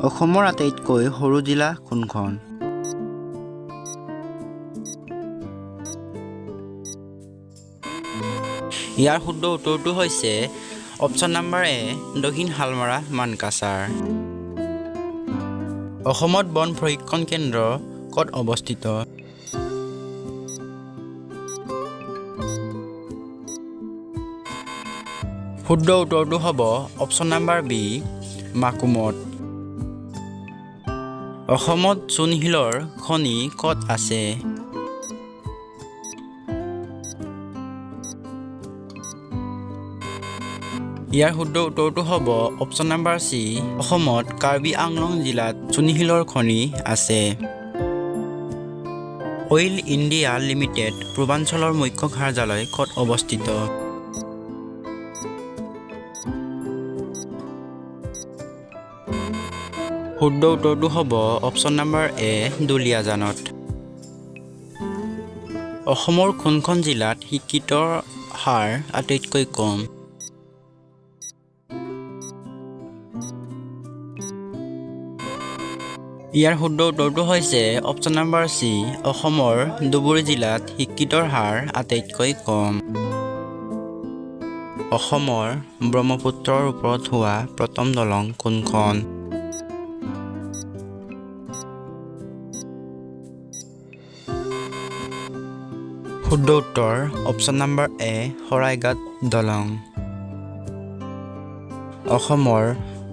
অসমৰ আটাইতকৈ সৰু জিলা কোনখন? ইয়াৰ শুদ্ধ উত্তৰটো হৈছে অপশ্যন নম্বৰ এ দক্ষিণ হালমাৰা মানকাছাৰ। অসমত বন প্ৰশিক্ষণ কেন্দ্ৰ ক'ত অৱস্থিত? শুদ্ধ উত্তৰটো হ'ব অপশ্যন নম্বৰ বি মাকুমত। অসমত চূণশিলৰ খনি ক'ত আছে? ইয়াৰ শুদ্ধ উত্তৰটো হ'ব অপশ্যন নম্বৰ চি অসমত কাৰ্বি আংলং জিলাত চূণশিলৰ খনি আছে। অইল ইণ্ডিয়া লিমিটেড পূৰ্বাঞ্চলৰ মুখ্য কাৰ্যালয় ক'ত অৱস্থিত? শুদ্ধ উত্তৰটো হ'ব অপশ্যন নম্বৰ এ দুলীয়াজানত। অসমৰ কোনখন জিলাত শিক্ষিতৰ হাৰ আটাইতকৈ কম? ইয়াৰ শুদ্ধ উত্তৰটো হৈছে অপশ্যন নম্বৰ চি অসমৰ ধুবুৰী জিলাত শিক্ষিতৰ হাৰ আটাইতকৈ কম। অসমৰ ব্ৰহ্মপুত্ৰৰ ওপৰত হোৱা প্ৰথম দলং কোনখন? শুদ্ধ উত্তৰ অপশ্যন নম্বৰ এ শৰাইঘাট দলং। অসমৰ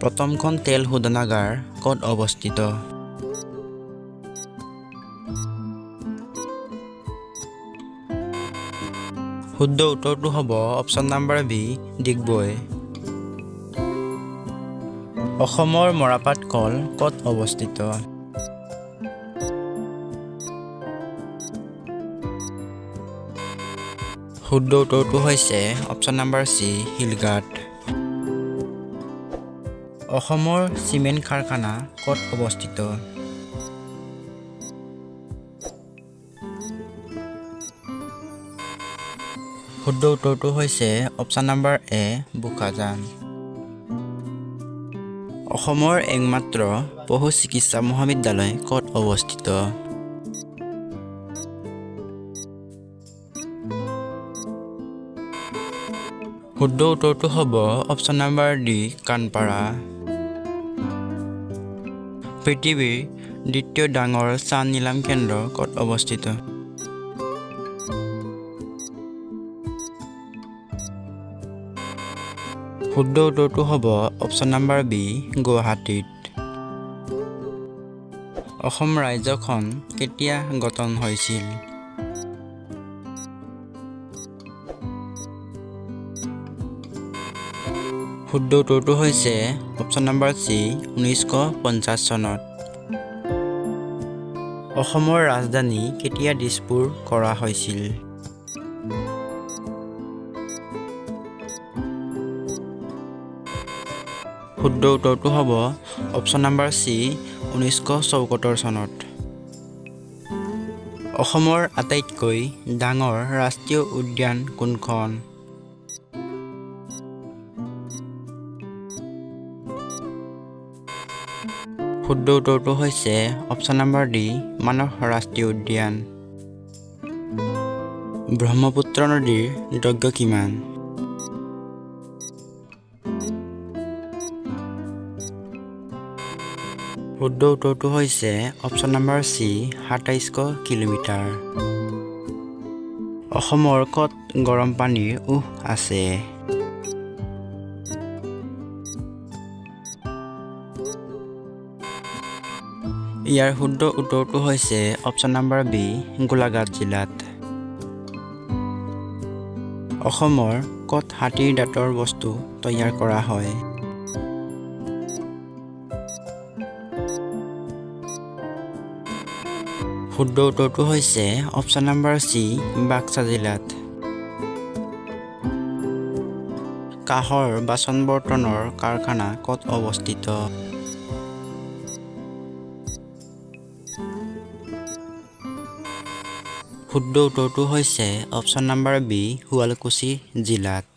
প্ৰথমখন তেল শোধনাগাৰ ক'ত অৱস্থিত? শুদ্ধ উত্তৰটো হ'ব অপশ্যন নম্বৰ বি ডিগবৈ। অসমৰ মৰাপাট কল ক'ত অৱস্থিত? শুদ্ধ উত্তৰটো হৈছে অপশ্যন নম্বৰ চি শিলঘাট। অসমৰ চিমেণ্ট কাৰখানা ক'ত অৱস্থিত? শুদ্ধ উত্তৰটো হৈছে অপশ্যন নম্বৰ এ বোকাজান। অসমৰ একমাত্ৰ পশু চিকিৎসা মহাবিদ্যালয় ক'ত অৱস্থিত? শুদ্ধ উত্তৰটো হ'ব অপশ্যন নম্বৰ ডি কানপাৰা। পৃথিৱীৰ দ্বিতীয় ডাঙৰ চাহ নিলাম কেন্দ্ৰ ক'ত অৱস্থিত? শুদ্ধ উত্তৰটো হ'ব অপশ্যন নম্বৰ বি গুৱাহাটীত। অসম ৰাজ্যখন কেতিয়া গঠন হৈছিল? শুদ্ধ উত্তৰটো হৈছে অপশ্যন নম্বৰ চি 1950 চনত। অসমৰ ৰাজধানী কেতিয়া দিছপুৰ কৰা হৈছিল? শুদ্ধ উত্তৰটো হ'ব অপশ্যন নম্বৰ চি 1974 চনত। অসমৰ আটাইতকৈ ডাঙৰ ৰাষ্ট্ৰীয় উদ্যান কোনখন? শুদ্ধ উত্তৰটো হৈছে অপশ্যন নম্বৰ ডি মানস ৰাষ্ট্ৰীয় উদ্যান। ব্ৰহ্মপুত্ৰ নদীৰ দৈৰ্ঘ্য কিমান? শুদ্ধ উত্তৰটো হৈছে অপশ্যন নম্বৰ চি 2700 কিলোমিটাৰ। অসমৰ ক'ত গৰম পানীৰ উৎস আছে? ইয়াৰ শুদ্ধ উত্তৰটো হৈছে অপশ্যন নম্বৰ বি গোলাঘাট জিলাত। অসমৰ ক'ত হাতীৰ দাঁতৰ বস্তু তৈয়াৰ কৰা হয়? শুদ্ধ উত্তৰটো হৈছে অপশ্যন নম্বৰ চি বাক্সা জিলাত। কাঁহৰ বাচন বৰ্তনৰ কাৰখানা ক'ত অৱস্থিত? শুদ্ধ উত্তৰটো হৈছে অপশ্যন নম্বৰ বি শুৱালকুছি জিলাত।